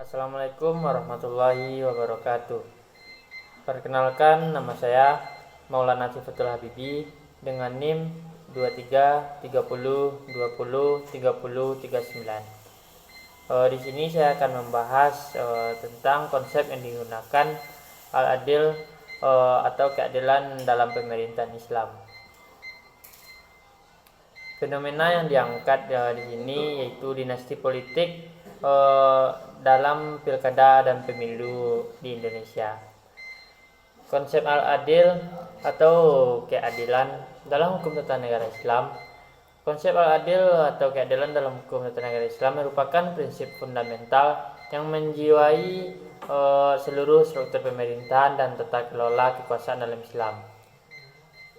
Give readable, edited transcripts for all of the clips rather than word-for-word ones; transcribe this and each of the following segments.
Assalamualaikum warahmatullahi wabarakatuh. Perkenalkan, nama saya Maulana Sifatul Habibi dengan NIM 2330203039. Di sini saya akan membahas tentang konsep yang digunakan al-adil atau keadilan dalam pemerintahan Islam. Fenomena yang diangkat di sini yaitu dinasti politik dalam pilkada dan pemilu di Indonesia. Konsep al-adil atau keadilan dalam hukum tata negara Islam. Konsep al-adil atau keadilan dalam hukum tata negara Islam merupakan prinsip fundamental yang menjiwai seluruh struktur pemerintahan dan tata kelola kekuasaan dalam Islam.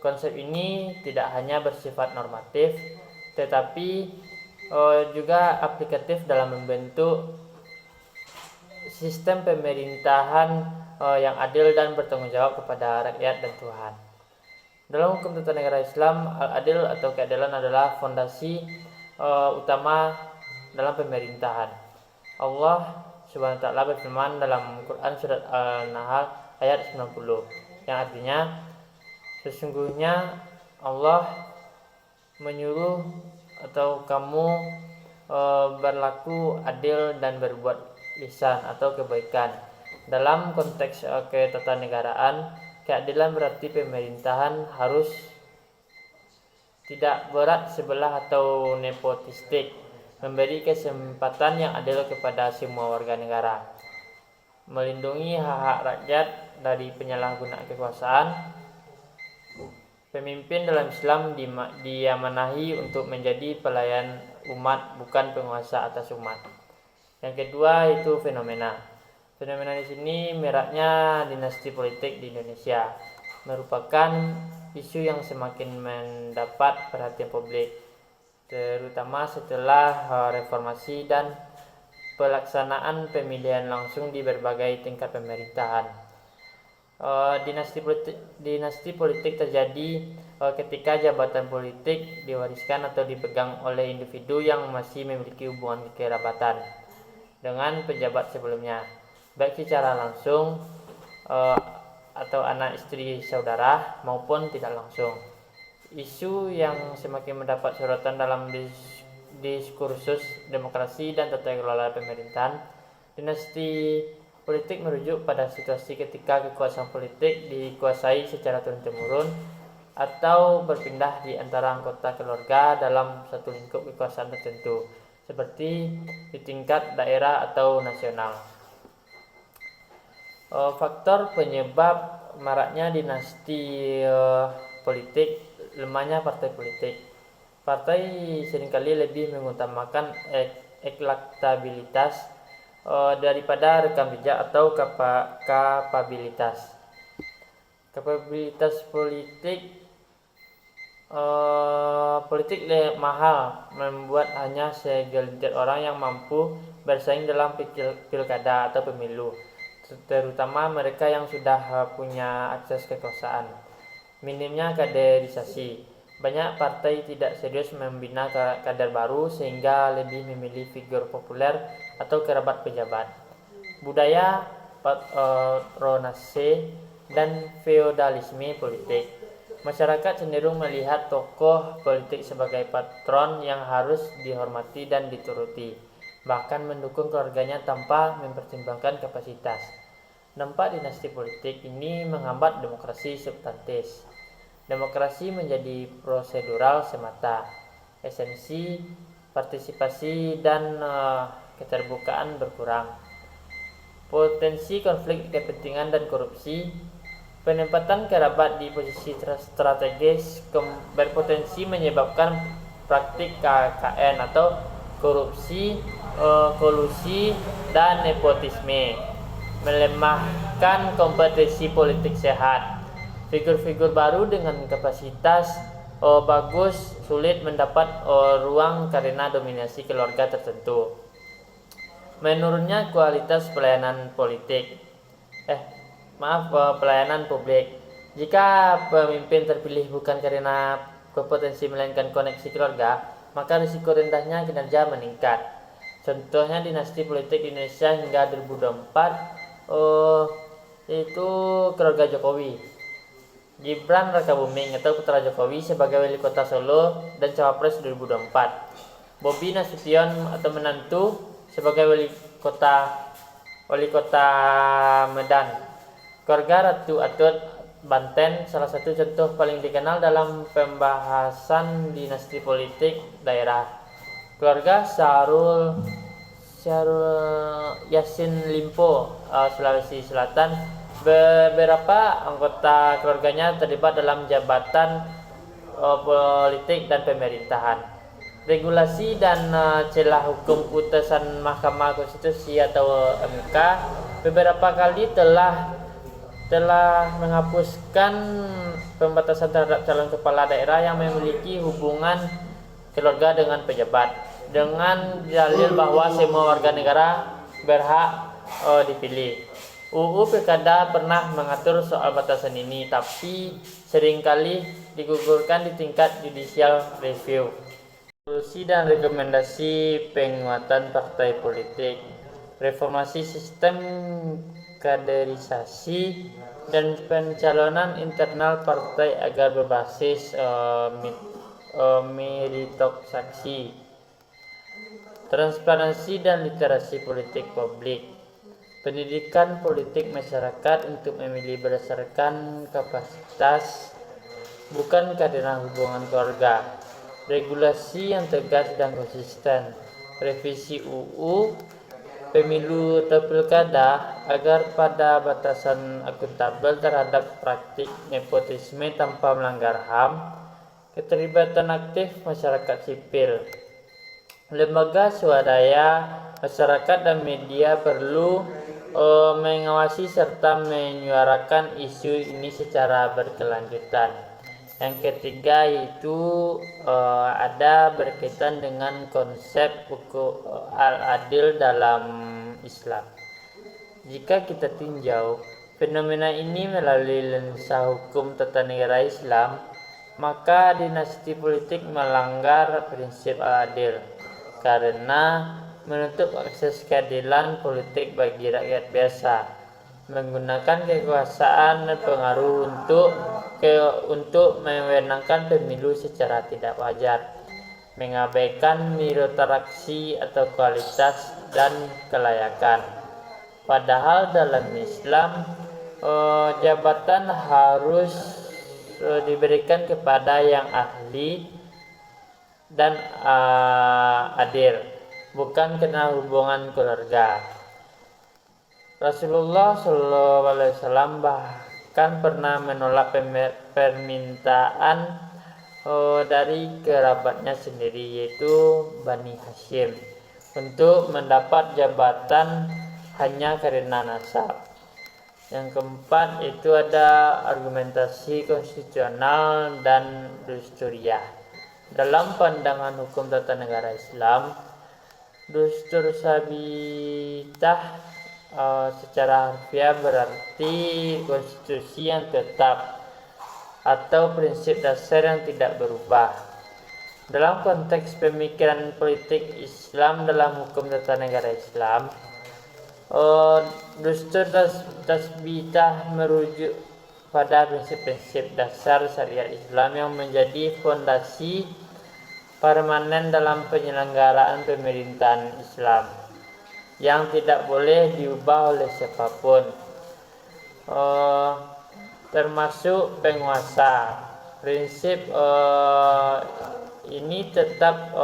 Konsep ini tidak hanya bersifat normatif, tetapi juga aplikatif dalam membentuk sistem pemerintahan yang adil dan bertanggung jawab kepada rakyat dan Tuhan. Dalam hukum tata negara Islam, al-adil atau keadilan adalah fondasi utama dalam pemerintahan. Allah Subhanahu wa taala berfirman dalam Quran surat An-Nahl ayat 90 yang artinya, sesungguhnya Allah menyuruh atau kamu berlaku adil dan berbuat ihsan atau kebaikan. Dalam konteks ketatanegaraan, keadilan berarti pemerintahan harus tidak berat sebelah atau nepotistik, memberi kesempatan yang adil kepada semua warga negara, melindungi hak-hak rakyat dari penyalahgunaan kekuasaan. Pemimpin dalam Islam diamanahi untuk menjadi pelayan umat, bukan penguasa atas umat. Yang kedua itu fenomena. Fenomena di sini meraknya dinasti politik di Indonesia merupakan isu yang semakin mendapat perhatian publik, terutama setelah reformasi dan pelaksanaan pemilihan langsung di berbagai tingkat pemerintahan. Dinasti politik terjadi ketika jabatan politik diwariskan atau dipegang oleh individu yang masih memiliki hubungan kekerabatan dengan pejabat sebelumnya, baik secara langsung atau anak istri saudara maupun tidak langsung. Isu yang semakin mendapat sorotan dalam diskursus demokrasi dan tata kelola pemerintahan dinasti politik merujuk pada situasi ketika kekuasaan politik dikuasai secara turun-temurun atau berpindah di antara anggota keluarga dalam satu lingkup kekuasaan tertentu, seperti di tingkat daerah atau nasional. Faktor penyebab maraknya dinasti politik, lemahnya partai politik. Partai seringkali lebih mengutamakan elektabilitas daripada rekam jejak atau kapabilitas. Kapabilitas politik mahal membuat hanya segelintir orang yang mampu bersaing dalam pilkada atau pemilu, terutama mereka yang sudah punya akses kekuasaan. Minimnya kaderisasi. Banyak partai tidak serius membina kader baru sehingga lebih memilih figur populer atau kerabat pejabat. Budaya patronase dan feodalisme politik. Masyarakat cenderung melihat tokoh politik sebagai patron yang harus dihormati dan dituruti, bahkan mendukung keluarganya tanpa mempertimbangkan kapasitas. Dampak dinasti politik ini menghambat demokrasi substantif. Demokrasi menjadi prosedural semata. Esensi partisipasi dan keterbukaan berkurang. Potensi konflik kepentingan dan korupsi. Penempatan kerabat di posisi strategis berpotensi menyebabkan praktik KKN atau korupsi, kolusi, dan nepotisme. Melemahkan kompetisi politik sehat. Figur-figur baru dengan kapasitas bagus sulit mendapat ruang karena dominasi keluarga tertentu. Menurunnya kualitas pelayanan publik. Jika pemimpin terpilih bukan karena kompetensi melainkan koneksi keluarga, maka risiko rendahnya kinerja meningkat. Contohnya dinasti politik di Indonesia hingga 2024 yaitu keluarga Jokowi. Gibran Rakabuming atau putra Jokowi sebagai wali kota Solo dan cawapres 2024. Bobi Nasution atau menantu sebagai wali kota Medan. Keluarga Ratu Atut Banten salah satu contoh paling dikenal dalam pembahasan dinasti politik daerah. Keluarga Syahrul Yassin Limpo, Sulawesi Selatan. Beberapa anggota keluarganya terlibat dalam jabatan politik dan pemerintahan. Regulasi dan celah hukum putusan Mahkamah Konstitusi atau MK beberapa kali telah menghapuskan pembatasan terhadap calon kepala daerah yang memiliki hubungan keluarga dengan pejabat dengan dalil bahwa semua warga negara berhak dipilih. UU Pilkada pernah mengatur soal batasan ini, tapi seringkali digugurkan di tingkat judicial review. Solusi dan rekomendasi penguatan partai politik, reformasi sistem kaderisasi, dan pencalonan internal partai agar berbasis meritokrasi, transparansi dan literasi politik publik. Pendidikan politik masyarakat untuk memilih berdasarkan kapasitas, bukan karena hubungan keluarga. Regulasi yang tegas dan konsisten. Revisi UU Pemilu atau Pilkada agar pada batasan akuntabel terhadap praktik nepotisme tanpa melanggar HAM. Keterlibatan aktif masyarakat sipil. Lembaga swadaya, masyarakat dan media perlu mengawasi serta menyuarakan isu ini secara berkelanjutan. Yang ketiga yaitu ada berkaitan dengan konsep hukum al-adil dalam Islam. Jika kita tinjau fenomena ini melalui lensa hukum tata negara Islam, maka dinasti politik melanggar prinsip al-adil karena menutup akses keadilan politik bagi rakyat biasa, menggunakan kekuasaan dan pengaruh untuk memenangkan pemilu secara tidak wajar, mengabaikan meritokrasi atau kualitas dan kelayakan. Padahal dalam Islam jabatan harus diberikan kepada yang ahli dan adil, bukan karena hubungan keluarga. Rasulullah SAW bahkan pernah menolak permintaan dari kerabatnya sendiri, yaitu Bani Hashim, untuk mendapat jabatan hanya karena nasab. Yang keempat itu ada argumentasi konstitusional dan dusturiyah. Dalam pandangan hukum tata negara Islam, dustur sabitah secara harfiah berarti konstitusi yang tetap atau prinsip dasar yang tidak berubah. Dalam konteks pemikiran politik Islam dalam hukum tata negara Islam, dustur tasbitah merujuk pada prinsip-prinsip dasar syariat Islam yang menjadi fondasi permanen dalam penyelenggaraan pemerintahan Islam yang tidak boleh diubah oleh siapapun, termasuk penguasa. Prinsip ini tetap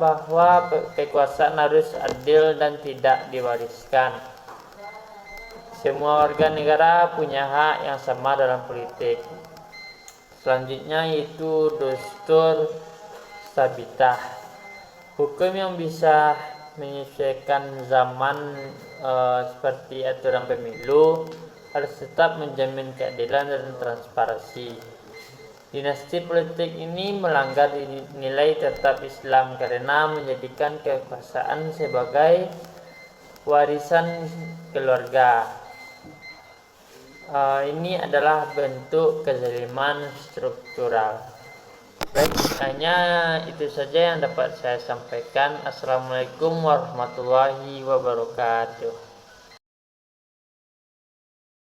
bahwa kekuasaan harus adil dan tidak diwariskan. Semua warga negara punya hak yang sama dalam politik. Selanjutnya yaitu dustur sabitah, hukum yang bisa menyesuaikan zaman seperti aturan pemilu, harus tetap menjamin keadilan dan transparansi. Dinasti politik ini melanggar nilai tetap Islam karena menjadikan kekuasaan sebagai warisan keluarga. Ini adalah bentuk kezaliman struktural. Baik. hanya itu saja yang dapat saya sampaikan. Assalamualaikum warahmatullahi wabarakatuh.